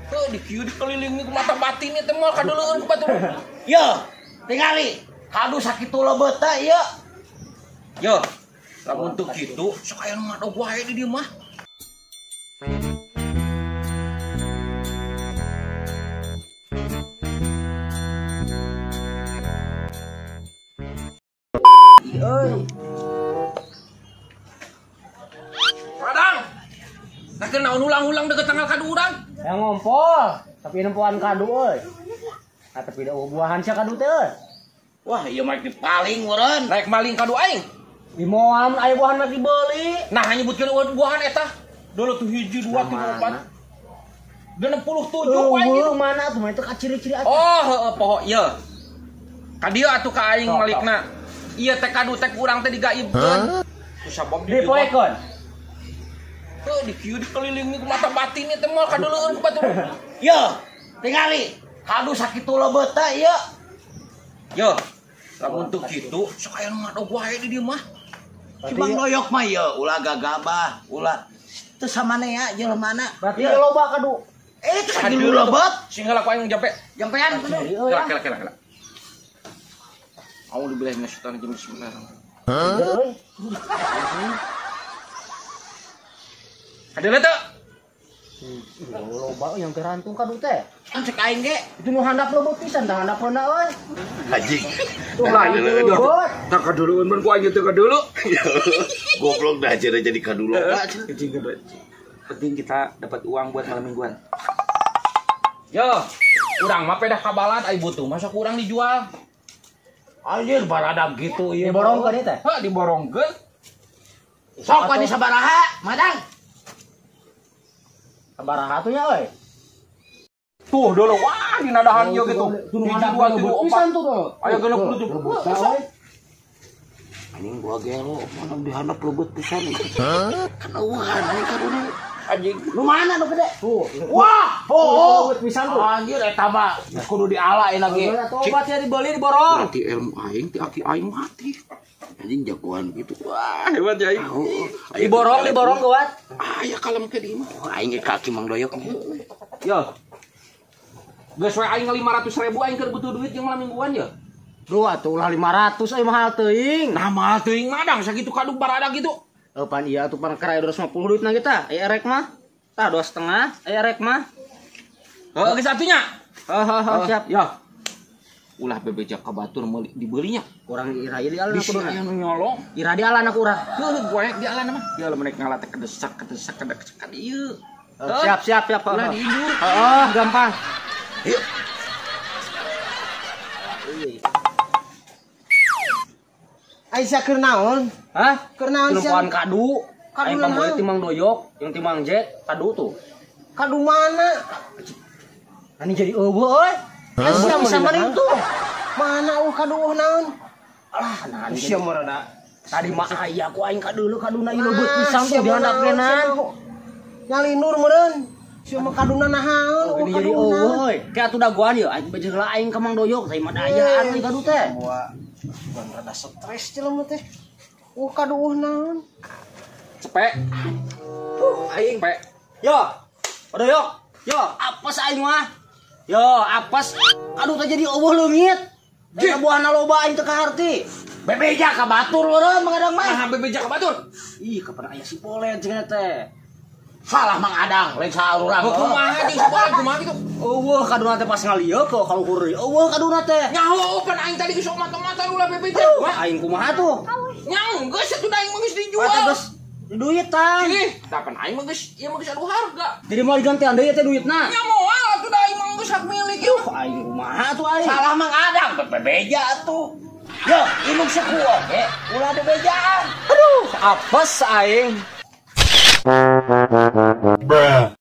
Tuh di kieu dikelilingi ku mata batin teh moal kadeuleun ku batur. Yo, tingali. Kadu sakitu lebet teh ieu. Yo, lamun teu kitu sok aya nu ngadog wae di dieu mah. Padang. Nah kena ulang-ulang deket tanggal kadu urang. Yang ngompol, tapi nempuan kadu euy. Nah, tapi da buahan sia kadu teh euy. Wah, ieu mah dipaling meureun. Naik maling kadu aing. Di moal mun aya buahan mah dibeuli. Nah nyebutkeun buahan eta. Dulu tuh 1 2 3 4. 67 aing gitu. Mana tuh mah itu ciri-ciri aja. Oh, heeh poho ieu. Ka dieu atuh ka aing malikna. Ieu teh kadu teh urang teh digaibkeun. Ku sabab Dipoekeun. Tuh di kieu dikelilingi ku mata batin teh moal kadeuleun ku batur. Yo, tingali. Kadu sakitu lebet teh ieu. Yo, lamun teu kitu sok aya nu ngadog wae di dieu mah. Cibang doyok mah ieu ulah gagabah, ulah teu samanea jeleumana. Berarti loba kadu. Teu sakitu lebet. Sing heula ku aing jampe. Jampean kudu. Kela. Au dibilah nasitan jeung bismillah. Euy. Kadeuleu teu? Loba yang terantung kadu teh. Kan cek aing ge. Itu nu handap leubeut pisan da handapeuna euy. Haji. Tuh lain leubeut. Tak kadeuleun mun ku aing teu kadeuleu. Goblok dah jadi kadu loba. Penting kita dapat uang buat malam mingguan. Yo, urang mah pedah kabalan ai butuh masa kurang dijual. Anjir baradag gitu ieu. Diborongkeun ieu teh. Heuh diborongkeun. Sok we di sabaraha, Madang. Sabaraha atuh nya euy. Tuh dulu wah dina dahan ieu gitu. Tuh handap leubeut pisan tuh tuh. Aya 67. Anjing gua gelo, mana dihandap leubeut pisan. Kan eueuhan anjing kaduna. Anjing. Nu mana nu gede? Tuh. Wah, Leubeut pisan tuh. Anjir eta mah kudu dialain lagi. Tobat ya dibeli diborong. Berarti ilmu aing ti aki aing mati. Anjing jagoan gitu. Wah, hebat ya aing. Diborong kuat. Aya kalem ke dieu mah. Aing ge kaki Mang Doyok. Yo. Geus we aing 500.000 aing keur butuh duit jeung malam mingguan ya. Duh atuh ulah 500 euy mahal teuing. Nah mahal teuing madang sakitu kadu baradag gitu. Pan iya atuh pan keraya 250 duitna kita. Aya rek mah. Tah 2,5 aya rek mah. Heeh geus atunya. Siap. Ya. Ulah bebeja ka batur meuli dibeulinya. Kurang ira ieu di alana Bisa kuduna. aya nu nyolong. Ira di alana kurang. Heuh goek di alana mah. Ya lamun nek ngalat teh kedesak ka dieu. Siap. Ulah diindur. Heeh, gampang. Yuk. Aisyah keur naon? Hah? Keur naon Lumpuan sia? kadu. Kadu Aing naon? pamboy timang doyok, yang timang Jack, kadu tuh. Kadu mana? Ani jadi eueuh euy. Aisyah bisa mari itu. Mana kadu naon? Alah, nah Aisyah marana. tadi mah aya ku aing kadeuleu kaduna ieu leubeut pisan tuh dihandapkenan. Nyalinur meureun. Sia mah kaduna nahaun? Ini jadi eueuh euy. Kayak atuh dagoan ieu aing bejeul aing ka Mang Doyok, saya mah dayaan euy kadu teh. Gua rada stres jelema teh. Kadu naon? Cepek. Aing pe. Yo. Doyok. Yo, apes aing mah. Yo, apes. Kadu teh jadi eueuh leungit. Eta buahna loba aing teu kaharti. Bebeja ka batur meureun mengadang mah. Nah bebeja ka batur. Ih, kapan aya si polet cenah teh. Salah Mang Adang, lain saurang. Kumaha jeung sabaran kumaha gitu. Eueuh kaduna teh pas ngalieu ke kaluhur deui. Eueuh kaduna teh. Nyaho pan aing tadi geus mata-mata ulah bebeja. Aing kumaha tuh? Nyang geus atuh da aing mah geus dijual. Eta geus duit tang. Ih, tapan aing mah geus ieu mah geus adu harga. Jadi mau digantian deui teh duitna. Nya moal atuh da aing mah geus hak milik ieu. Aing kumaha tuh aing? Salah Mang Adang, bebeja atuh. Yo, indung saku oge, ulah bebejaan. Aduh, apes aing. Bruh.